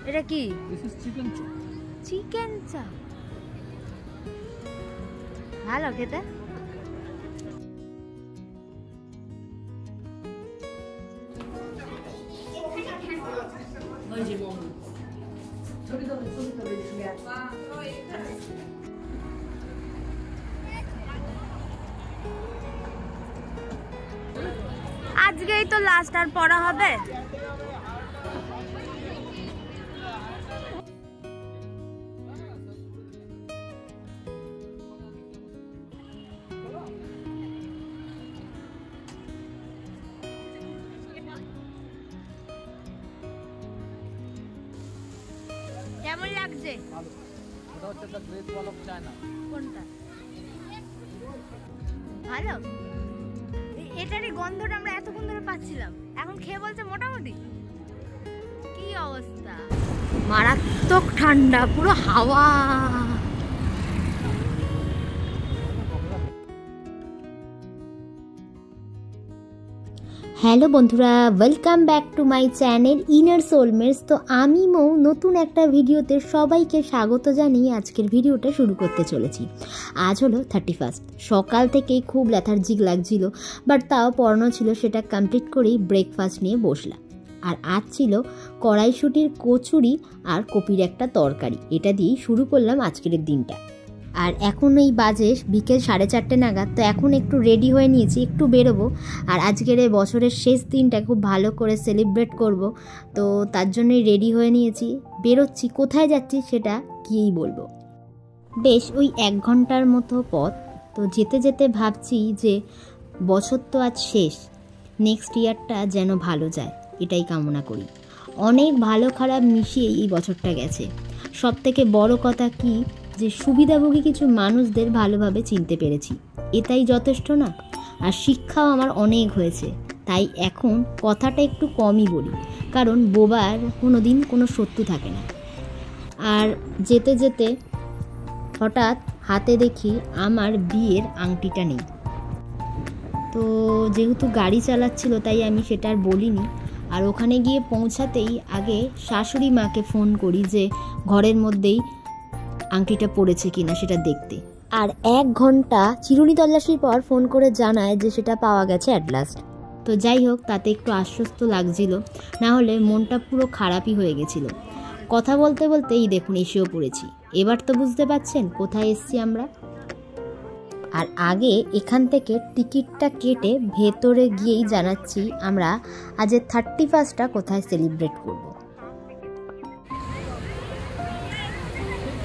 এটা কি? This is chicken chop. Chicken চাপ। ভালো খেতে। আজকেই তো লাস্ট, আর পড়া হবে? কেমন লাগছে? এটা হচ্ছে the Great Wall of China. কোনটা ভালো? এটারই গন্ধটা আমরা এতক্ষণ ধরে পাচ্ছিলাম, এখন খেয়ে বলছে মোটামুটি। কি অবস্থা, মারাত্মক ঠান্ডা, পুরো হাওয়া। হ্যালো বন্ধুরা, welcome back to my channel inner soulmates. তো আমি মৌ নতুন একটা ভিডিওতে সবাইকে স্বাগত জানিয়ে আজকের ভিডিওটা শুরু করতে চলেছি। আজ হলো 31। সকাল থেকেই খুব লেথার্জিক লাগছিল, বাট তাও পড়ানো ছিল, সেটা কমপ্লিট করেই ব্রেকফাস্ট নিয়ে বসলাম। আর আজ ছিল কড়াইশুঁটির কচুরি আর কপির একটা তরকারি, এটা দিয়েই শুরু করলাম আজকের দিনটা। আর এখন এই বাজে বিকেল 4:30 নাগাদ। তো এখন একটু রেডি হয়ে নিয়েছি, একটু বেরোবো। আর আজকের এই বছরের শেষ দিনটা খুব ভালো করে সেলিব্রেট করব, তো তার জন্যই রেডি হয়ে নিয়েছি, বেরোচ্ছি। কোথায় যাচ্ছি সেটা গিয়েই বলবো। বেশ ওই 1 ঘন্টার মতো পথ। তো যেতে যেতে ভাবছি যে বছর তো আজ শেষ, নেক্সট ইয়ারটা যেন ভালো যায়, এটাই কামনা করি। অনেক ভালো খারাপ মিশিয়ে এই বছরটা গেছে। সব থেকে বড় কথা কি, যে সুবিধাভোগী কিছু মানুষদের ভালোভাবে চিনতে পেরেছি, এটাই যথেষ্ট না? আর শিক্ষাও আমার অনেক হয়েছে, তাই এখন কথাটা একটু কমই বলি, কারণ বোবার কোনো দিন কোনো শত্রু থাকে না। আর যেতে যেতে হঠাৎ হাতে দেখি আমার বিয়ের আংটিটা নেই। তো যেহেতু গাড়ি চালাচ্ছিল তাই আমি সেটা আর বলিনি। আর ওখানে গিয়ে পৌঁছাতেই আগে শাশুড়ি মাকে ফোন করি যে ঘরের মধ্যেই আংটিটা পড়েছে কিনা সেটা দেখতে। আর 1 ঘন্টা চিরুনি তল্লাশির পর ফোন করে জানায় যে সেটা পাওয়া গেছে অ্যাট লাস্ট। তো যাই হোক, তাতে একটু আশ্বস্ত লাগছিল, না হলে মনটা পুরো খারাপই হয়ে গেছিল। কথা বলতে বলতেই দেখুন এসেও পড়েছি। এবার তো বুঝতে পারছেন কোথায় এসছি আমরা। আর আগে এখান থেকে টিকিটটা কেটে ভেতরে গিয়েই জানাচ্ছি আমরা আজের 31টা কোথায় সেলিব্রেট করব।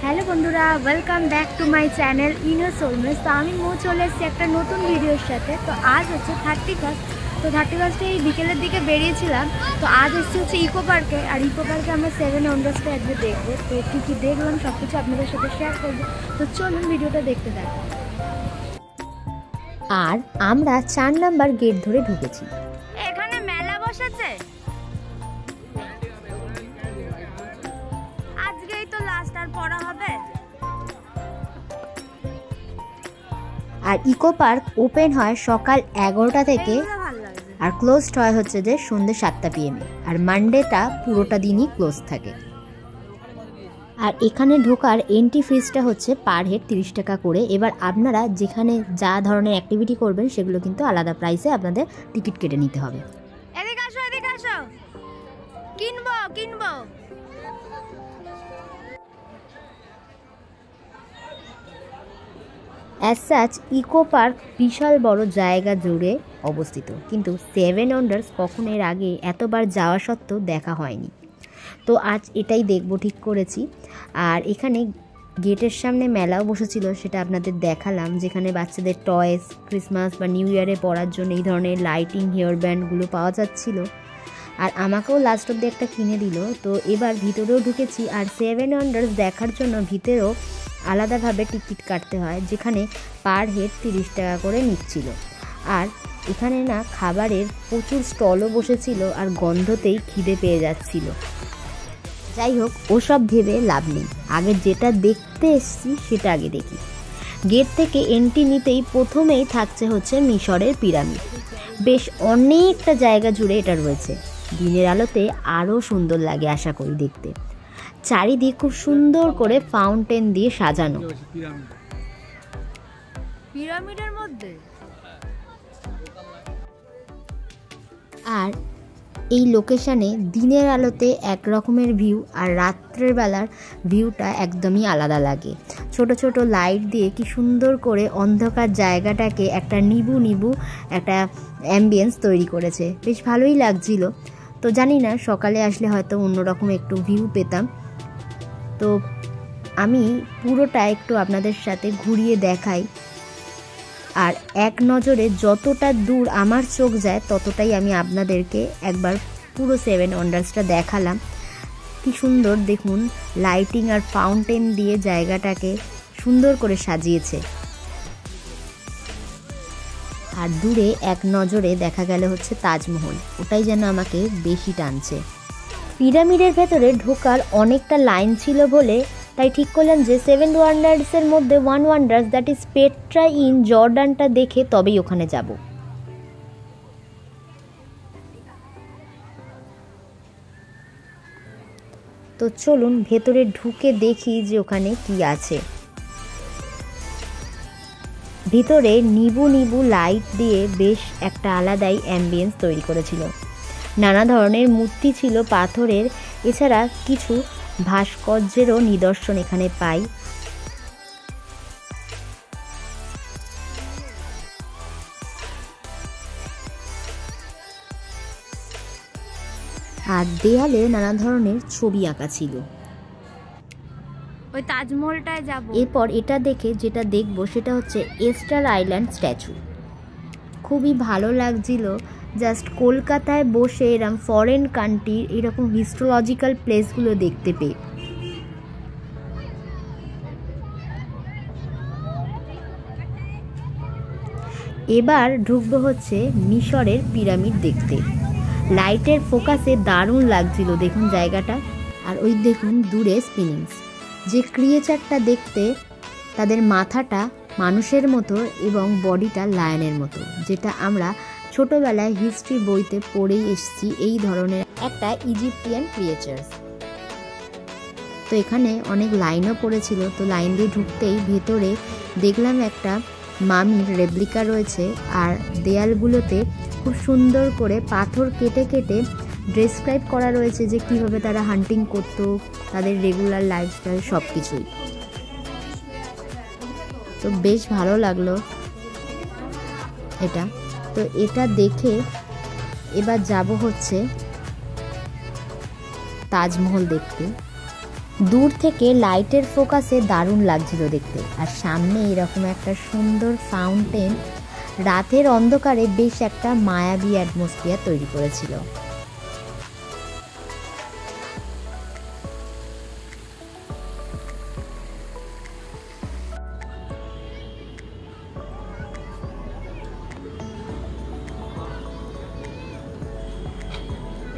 হ্যালো বন্ধুরা, welcome back to my channel inner soulmates. তো আমি মৌ চলে এসেছি একটা নতুন ভিডিওর সাথে। তো আজ হচ্ছে 31। তো 31 এই বিকেলের দিকে বেরিয়েছিলাম। তো আজ এসেছি হচ্ছে ইকো পার্কে। আর ইকো পার্কে আমরা 7 ওয়ান্ডার্সটা আজকে দেখবো। তো কী কী দেখলাম সব কিছু আপনাদের সাথে শেয়ার করবো। তো চলুন ভিডিওটা দেখতে থাকুন। আর আমরা 4 নাম্বার গেট ধরে ঢুকেছি। এখানে মেলা বসেছে, আজকেই তো লাস্ট, আর পড়া হবে? আর ইকো পার্ক ওপেন হয় সকাল 11টা থেকে, আর ক্লোজড হয় হচ্ছে যে সন্ধ্যে 7টা PM। আর মানডেটা পুরোটা দিনই ক্লোজ থাকে। আর এখানে ঢোকার এন্ট্রি ফিসটা হচ্ছে পার হেড 30 টাকা করে। এবার আপনারা যেখানে যা ধরনের অ্যাক্টিভিটি করবেন সেগুলো কিন্তু আলাদা প্রাইসে আপনাদের টিকিট কেটে নিতে হবে। এদিকে আসো, এদিকে আসো, কিনবো কিনবো। অ্যাজ সাচ ইকো পার্ক বিশাল বড় জায়গা জুড়ে অবস্থিত, কিন্তু 7 ওয়ান্ডার্স কখন এর আগে এতবার যাওয়া সত্ত্বেও দেখা হয়নি। তো আজ এটাই দেখব ঠিক করেছি। আর এখানে গেটের সামনে মেলাও বসেছিল, সেটা আপনাদের দেখালাম, যেখানে বাচ্চাদের টয়েস, ক্রিসমাস বা নিউ ইয়ারে পরার জন্য এই ধরনের লাইটিং হেয়ার ব্যান্ডগুলো পাওয়া যাচ্ছিল। আর আমাকেও লাস্ট অব্দি একটা কিনে দিল। তো এবার ভিতরেও ঢুকেছি। আর 7 ওয়ান্ডার্স দেখার জন্য ভিতরেও আলাদাভাবে টিকিট কাটতে হয়, যেখানে পার হেড 30 টাকা করে নিচ্ছিল। আর এখানে না খাবারের প্রচুর স্টলও বসেছিল, আর গন্ধতেই খিদে পেয়ে যাচ্ছিল। যাই হোক, ওসব ভেবে লাভ নেই, আগে যেটা দেখতে এসেছি সেটা আগে দেখি। গেট থেকে এন্ট্রি নিতেই প্রথমেই থাকছে হচ্ছে মিশরের পিরামিড। বেশ অনেকটা জায়গা জুড়ে এটা রয়েছে, দিনের আলোতে আরও সুন্দর লাগে আশা করি দেখতে। চারিদিক খুব সুন্দর করে ফাউন্টেন দিয়ে সাজানো। পিরামিডের মধ্যে আর এই লোকেশানে দিনের আলোতে এক রকমের ভিউ আর রাত্রের বেলার ভিউটা একদমই আলাদা লাগে। ছোট ছোট লাইট দিয়ে কি সুন্দর করে অন্ধকার জায়গাটাকে একটা নিবু নিবু একটা অ্যাম্বিয়েন্স তৈরি করেছে, বেশ ভালোই লাগছিল। তো জানি না সকালে আসলে হয়তো অন্যরকম একটু ভিউ পেতাম। তো আমি পুরোটা একটু আপনাদের সাথে ঘুরিয়ে দেখাই, আর এক নজরে যতটা দূর আমার চোখ যায় ততটাই আমি আপনাদেরকে একবার পুরো 7 ওয়ান্ডার্সটা দেখালাম। কি সুন্দর দেখুন, লাইটিং আর ফাউন্টেন দিয়ে জায়গাটাকে সুন্দর করে সাজিয়েছে। আর দূরে এক নজরে দেখা গেল হচ্ছে তাজমহল, ওটাই যেন আমাকে বেশি টানছে। পিরামিডের ভেতরে ঢোকার অনেকটা লাইন ছিল বলে তাই ঠিক করলাম যে 7 ওয়ান্ডার্সের মধ্যে 1 wonders that is Petra in জর্ডানটা দেখে তবেই ওখানে যাব। তো চলুন ভেতরে ঢুকে দেখি যে ওখানে কি আছে। ভিতরে নিবু নিবু লাইট দিয়ে বেশ একটা আলাদাই অ্যাম্বিয়েন্স তৈরি করেছিল। নানা ধরনের মূর্তি ছিল পাথরের, এছাড়া কিছু ভাস্কর্যেরও নিদর্শন এখানে পাই। আর দেয়ালে নানা ধরনের ছবি আঁকা ছিল। ওই তাজমহলটায় যাব। এরপর এটা দেখে যেটা দেখবো সেটা হচ্ছে এস্টার আইল্যান্ড স্ট্যাচু। খুবই ভালো লাগছিল জাস্ট কলকাতায় বসে এরকম ফরেন কান্ট্রির এরকম হিস্টোলজিক্যাল প্লেসগুলো দেখতে পেয়ে। এবার ঢুকবো হচ্ছে মিশরের পিরামিড দেখতে। লাইটের ফোকাসে দারুণ লাগছিল দেখুন জায়গাটা। আর ওই দেখুন দূরে স্পিনিংস, যে ক্রিয়েচারটা দেখতে তাদের মাথাটা মানুষের মতো এবং বডিটা লায়নের মতো, যেটা আমরা ছোটবেলায় হিস্ট্রি বইতে পড়েই এসেছি, এই ধরনের একটা ইজিপ্টিয়ান ক্রিয়েচার। তো এখানে অনেক লাইনও পড়েছিল। তো লাইন দিয়ে ঢুকতেই ভেতরে দেখলাম একটা মামির রেপ্লিকা রয়েছে, আর দেয়ালগুলোতে খুব সুন্দর করে পাথর কেটে কেটে ডেসক্রাইব করা রয়েছে যে কীভাবে তারা হান্টিং করতো, তাদের রেগুলার লাইফস্টাইল সব কিছুই। তো বেশ ভালো লাগলো এটা। তো এটা দেখে এবার যাব হচ্ছে তাজমহল দেখতে। দূর থেকে লাইটের ফোকাসে দারুণ লাগছিল দেখতে, আর সামনে এরকম একটা সুন্দর ফাউন্টেন রাতের অন্ধকারে বেশ একটা মায়াবী অ্যাটমসফিয়ার তৈরি করেছিল।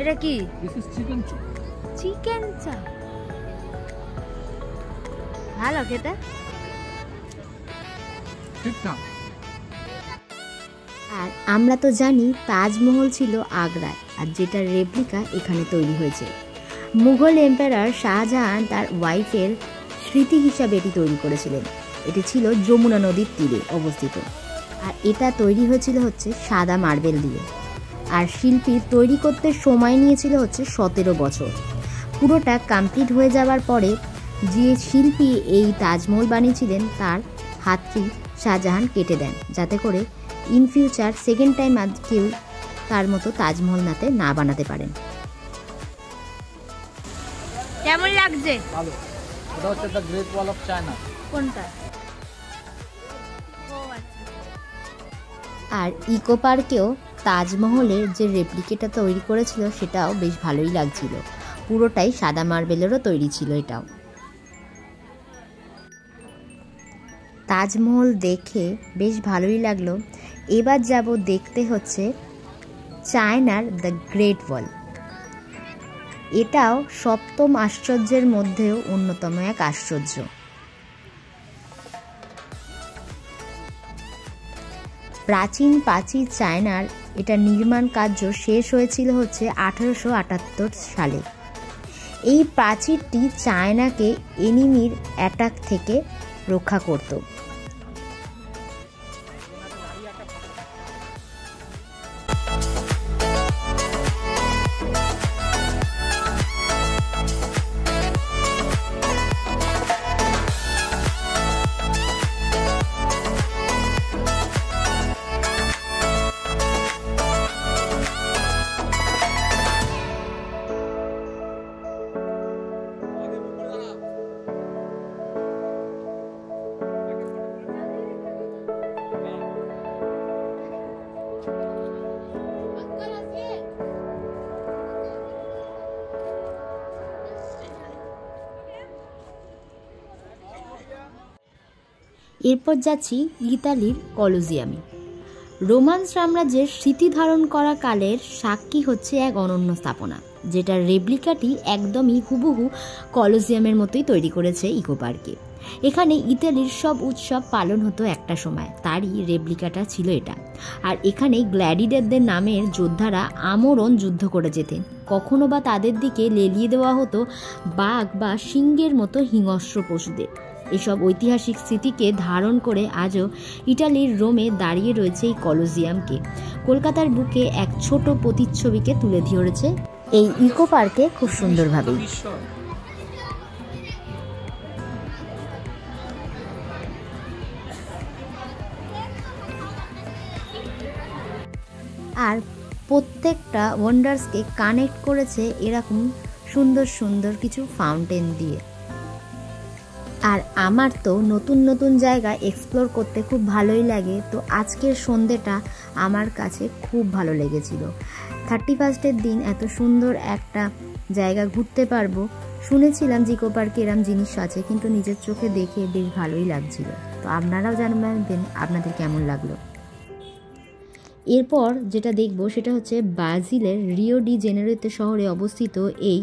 এটা কি? This is chicken chop. Chicken চাপ। ভালো খেতে। ঠিকঠাক। আর আমরা তো জানি তাজমহল ছিল আগ্রায়, আর যেটার রেপ্লিকা এখানে তৈরি হয়েছে। মুঘল এম্পায়ার শাহজাহান তার ওয়াইফের স্মৃতি হিসাবে এটি তৈরি করেছিলেন। এটি ছিল যমুনা নদীর তীরে অবস্থিত, আর এটা তৈরি হয়েছিল হচ্ছে সাদা মার্বেল দিয়ে। আর শিল্পী তৈরি করতে সময় নিয়েছিল হচ্ছে 17 বছর। পুরোটা কমপ্লিট হয়ে যাওয়ার পরে যে শিল্পী এই তাজমহল বানিয়েছিলেন তার হাতটি শাহজাহান কেটে দেন, যাতে করে ইন ফিউচার সেকেন্ড টাইম আর কেউ তার মতো তাজমহল না বানাতে পারেন। কেমন লাগছে? ভালো। এটা হচ্ছে the great wall of China. কোনটা? আর ইকো পার্কেও তাজমহলের যে রেপ্লিকাটা তৈরি করেছিল সেটাও বেশ ভালোই লাগছিল। পুরোটাই সাদা মার্বেলেরও তৈরি ছিল এটাও। তাজমহল দেখে বেশ ভালোই লাগলো। এবার যাব দেখতে হচ্ছে চায়নার দ্য গ্রেট ওয়াল। এটাও সপ্তম আশ্চর্যের মধ্যেও অন্যতম এক আশ্চর্য। প্রাচীন চায়নার এটা নির্মাণ কার্য শেষ হয়েছিল হচ্ছে 1878 সালে। এই প্রাচীরটি চায়নাকে এনিমির অ্যাটাক থেকে রক্ষা করত। এরপর যাচ্ছি ইতালির কলোজিয়ামে। রোমান সাম্রাজ্যের স্মৃতি ধারণ করা কালের সাক্ষী হচ্ছে এক অনন্য স্থাপনা, যেটার রেপ্লিকাটি একদমই হুবহু কলোজিয়ামের মতোই তৈরি করেছে ইকো পার্কে। এখানে ইতালির সব উৎসব পালন হতো একটা সময়, তারই রেপ্লিকাটা ছিল এটা। আর এখানে গ্ল্যাডিয়েটরদের নামের যোদ্ধারা আমরণ যুদ্ধ করে যেতেন, কখনো বা তাদের দিকে লেলিয়ে দেওয়া হতো বাঘ বা সিংহের মতো হিংস্র পশুদের। এসব ঐতিহাসিক স্মৃতিকে ধারণ করে আজও ইটালির রোমে দাঁড়িয়ে রয়েছে এই কলোজিয়ামকে। কলকাতার বুকে এক ছোট প্রতিচ্ছবিকে তুলে ধরেছে এই ইকো পার্কে খুব সুন্দরভাবে। আর প্রত্যেকটা ওয়ান্ডার্সকে কানেক্ট করেছে এরকম সুন্দর সুন্দর কিছু ফাউন্টেন দিয়ে। আর আমার তো নতুন নতুন জায়গা এক্সপ্লোর করতে খুব ভালোই লাগে, তো আজকের সন্ধ্যেটা আমার কাছে খুব ভালো লেগেছিল। 31st দিন এত সুন্দর একটা জায়গা ঘুরতে পারবো শুনেছিলাম যে ইকো পার্কে এরম জিনিস আছে, কিন্তু নিজের চোখে দেখে বেশ ভালোই লাগছিল। তো আপনারাও জানাবেন আপনাদের কেমন লাগলো। এরপর যেটা দেখবো সেটা হচ্ছে ব্রাজিলের রিও ডি জেনেরোতে শহরে অবস্থিত এই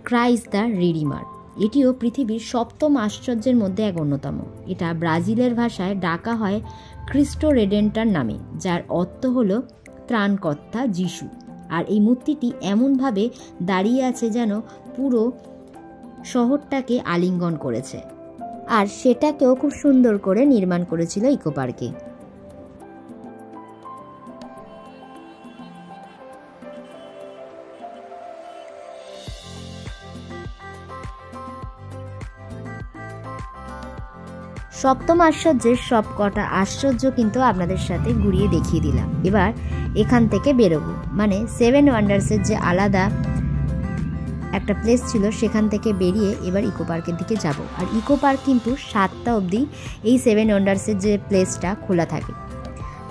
ক্রাইস্ট দ্য রিডিমার। এটিও পৃথিবীর 7ম আশ্চর্যের মধ্যে এক অন্যতম। এটা ব্রাজিলের ভাষায় ডাকা হয় ক্রিস্টো রেডেন্টার নামে, যার অর্থ হলো ত্রাণকর্তা যিশু। আর এই মূর্তিটি এমনভাবে দাঁড়িয়ে আছে যেন পুরো শহরটাকে আলিঙ্গন করেছে, আর সেটাকেও খুব সুন্দর করে নির্মাণ করেছিল ইকো পার্কে। সপ্তম আশ্চর্যের সব কটা আশ্চর্য কিন্তু আপনাদের সাথে ঘুরিয়ে দেখিয়ে দিলাম। এবার এখান থেকে বেরোবো, মানে 7 ওয়ান্ডার্সের যে আলাদা একটা প্লেস ছিল সেখান থেকে বেরিয়ে এবার ইকো পার্কের দিকে যাব। আর ইকো পার্ক কিন্তু 7টা অবধি এই 7 ওয়ান্ডার্সের যে প্লেসটা খোলা থাকে,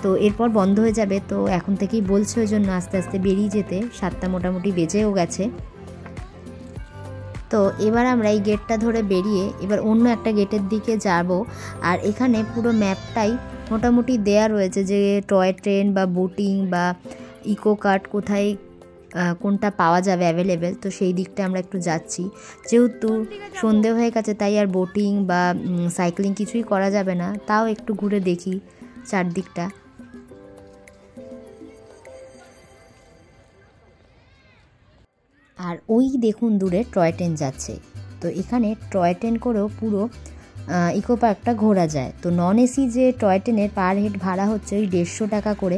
তো এরপর বন্ধ হয়ে যাবে। তো এখন থেকেই বলছে, ওই জন্য আস্তে আস্তে বেরিয়ে যেতে 7টা মোটামুটি বেজেও গেছে। তো এবার আমরা এই গেটটা ধরে বেরিয়ে এবার অন্য একটা গেটের দিকে যাব। আর এখানে পুরো ম্যাপটাই মোটামুটি দেয়া রয়েছে যে টয় ট্রেন বা বোটিং বা ইকো কার্ট কোথায় কোনটা পাওয়া যাবে অ্যাভেলেবেল। তো সেই দিকটা আমরা একটু যাচ্ছি, যেহেতু সন্ধে হয়ে গেছে তাই আর বোটিং বা সাইক্লিং কিছুই করা যাবে না। তাও একটু ঘুরে দেখি চারদিকটা। আর ওই দেখুন দূরে টয় ট্রেন যাচ্ছে। তো এখানে টয় ট্রেন করেও পুরো ইকো পার্কটা ঘোরা যায়। তো নন এসি যে টয় ট্রেনের পার হেড ভাড়া হচ্ছে ওই 150 টাকা করে,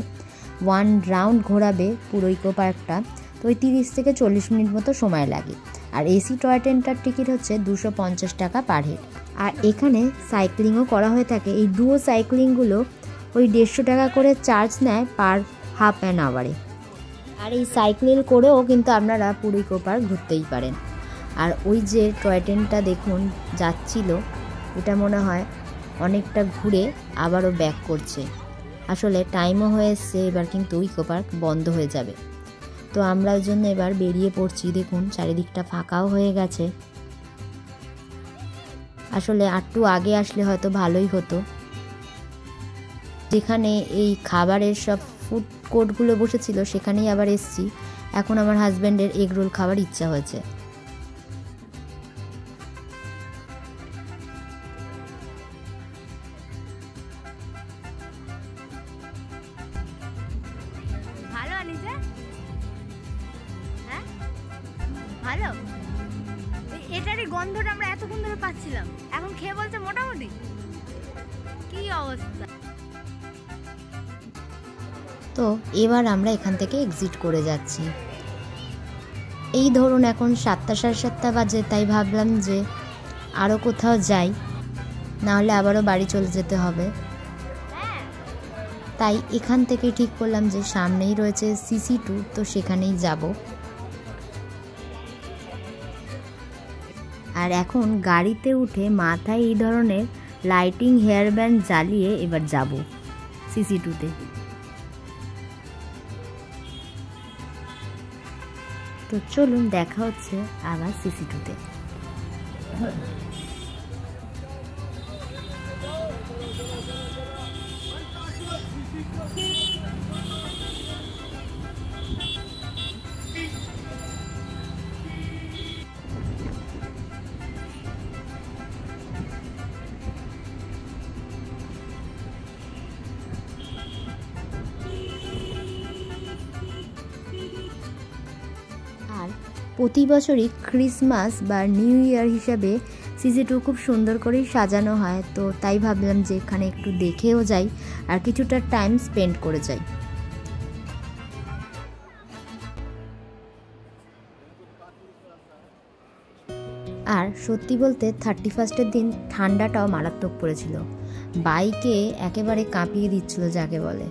1 রাউন্ড ঘোরাবে পুরো ইকো পার্কটা। তো ওই 30 থেকে 40 মিনিট মতো সময় লাগে। আর এসি টয় ট্রেনটার টিকিট হচ্ছে 250 টাকা পার হেড। আর এখানে সাইক্লিংও করা হয়ে থাকে। এই ডুয়ো সাইক্লিংগুলো ওই 150 টাকা করে চার্জ নেয় পার হাফ অ্যান আওয়ারে। আর এই সাইক্লিং করেও কিন্তু আপনারা পুরো ইকো পার্ক ঘুরতেই পারেন। আর ওই যে টয় ট্রেনটা দেখুন যাচ্ছিল, এটা মনে হয় অনেকটা ঘুরে আবারও ব্যাক করছে। আসলে টাইমও হয়ে এসছে, এবার কিন্তু ইকো পার্ক বন্ধ হয়ে যাবে। তো আমরা ওই জন্য এবার বেরিয়ে পড়ছি। দেখুন চারিদিকটা ফাঁকাও হয়ে গেছে। আসলে একটু আগে আসলে হয়তো ভালোই হতো। যেখানে এই খাবারের সব ফুড কোর্টগুলো বসেছিল সেখানেই আবার এসছি। এখন আমার হাজব্যান্ডের এগ রোল খাবার ইচ্ছা হয়েছে। ভালো আনিছে, হ্যাঁ ভালো, এটারই গন্ধটা আমরা এতক্ষণ ধরে পাচ্ছিলাম, এখন খেয়ে বলছে মোটামুটি। কি অবস্থা। তো এবার আমরা এখান থেকে এক্সিট করে যাচ্ছি। এই ধরুন এখন 7টা সাড়ে 7টা বাজে, তাই ভাবলাম যে আরও কোথাও যাই, নাহলে আবারও বাড়ি চলে যেতে হবে। তাই এখান থেকে ঠিক করলাম যে সামনেই রয়েছে CC2, তো সেখানেই যাব। আর এখন গাড়িতে উঠে মাথায় এই ধরনের লাইটিং হেয়ার ব্যান্ড জ্বালিয়ে এবার যাব CC2-তে। তো চলুন দেখা হচ্ছে আবার CC2-তে। আর প্রতি বছরই ক্রিসমাস বা নিউ ইয়ার হিসাবে CC2 খুব সুন্দর করেই সাজানো হয়, তো তাই ভাবলাম যে এখানে একটু দেখেও যাই আর কিছুটা টাইম স্পেন্ড করে যাই। আর সত্যি বলতে 31st দিন ঠান্ডাটাও মারাত্মক পড়েছিল, বাইকে একেবারে কাঁপিয়ে দিচ্ছিল যাকে বলে।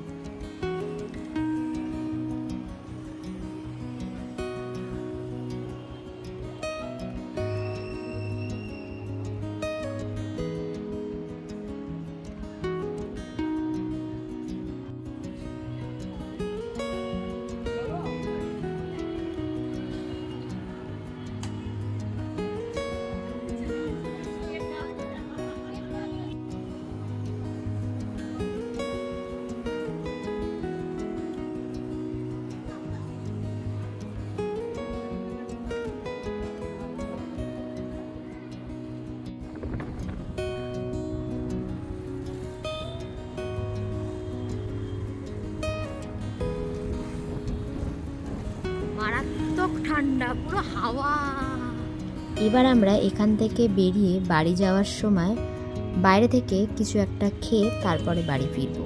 মারাত্মক ঠান্ডা, পুরো হাওয়া। এবার আমরা এখান থেকে বেরিয়ে বাড়ি যাওয়ার সময় বাইরে থেকে কিছু একটা খেয়ে তারপরে বাড়ি ফিরব।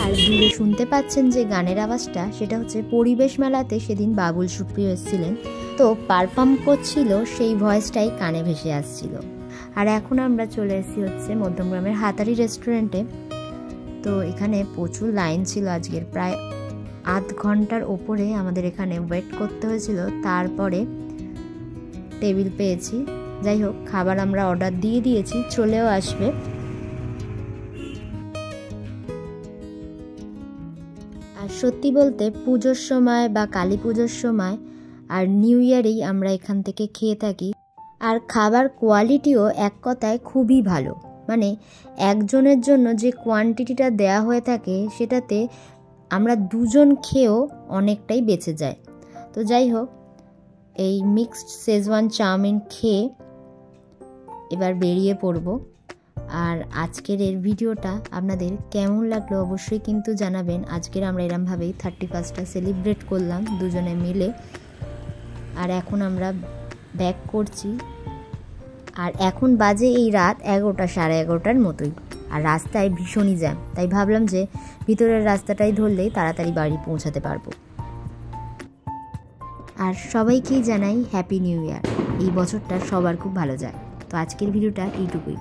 আর দূরে শুনতে পাচ্ছেন যে গানের আওয়াজটা, সেটা হচ্ছে পরিবেশ মেলাতে সেদিন বাবুল সুপ্রিয় এসেছিলেন, তো পারফর্ম করছিল, সেই ভয়েসটাই কানে ভেসে আসছিল। আর এখন আমরা চলে এসেছি হচ্ছে মধ্যমগ্রামের হাতারি রেস্টুরেন্টে। তো এখানে প্রচুর লাইন ছিল আজকের, প্রায় আধ ঘন্টার ওপরে আমাদের এখানে ওয়েট করতে হয়েছিল, তারপরে টেবিল পেয়েছি। যাই হোক, খাবার আমরা অর্ডার দিয়ে দিয়েছি, চলেও আসবে। আর সত্যি বলতে পুজোর সময় বা কালী পুজোর সময় আর নিউ ইয়ারেই আমরা এখান থেকে খেয়ে থাকি। আর খাবার কোয়ালিটিও এক কথায় খুবই ভালো, মানে একজনের জন্য যে কোয়ান্টিটিটা দেয়া হয়ে থাকে সেটাতে আমরা দুজন খেয়েও অনেকটাই বেঁচে যায়। তো যাই হোক, এই মিক্সড শেজওয়ান চাউমিন খেয়ে এবার বেরিয়ে পড়ব। আর আজকের এর ভিডিওটা আপনাদের কেমন লাগলো অবশ্যই কিন্তু জানাবেন। আজকের আমরা এরমভাবেই 31টা সেলিব্রেট করলাম দুজনে মিলে। আর এখন আমরা ব্যাক করছি, আর এখন বাজে এই রাত 11টা সাড়ে 11টার মতোই, আর রাস্তায় ভীষণই জ্যাম, তাই ভাবলাম যে ভিতরের রাস্তাটাই ধরলেই তাড়াতাড়ি বাড়ি পৌঁছাতে পারবো। আর সবাইকেই জানাই হ্যাপি নিউ ইয়ার, এই বছরটা সবার খুব ভালো যায়। তো আজকের ভিডিওটা এইটুকুই,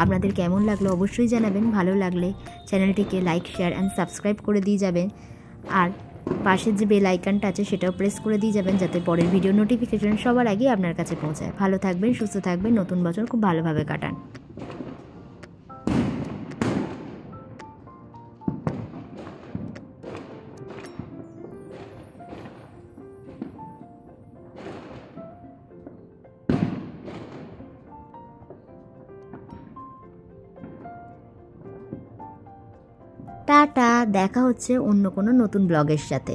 আপনাদের কেমন লাগলো অবশ্যই জানাবেন। ভালো লাগলে চ্যানেলটিকে লাইক, শেয়ার অ্যান্ড সাবস্ক্রাইব করে দিয়ে যাবেন। আর পাশের যে বেল আইকনটা আছে সেটাও প্রেস করে দিয়ে যাবেন, যাতে পরের ভিডিও নোটিফিকেশন সবার আগে আপনার কাছে পৌঁছায়। ভালো থাকবেন, সুস্থ থাকবেন, নতুন বছর খুব ভালোভাবে কাটান। টাটা, দেখা হচ্ছে অন্য কোনো নতুন ব্লগের সাথে।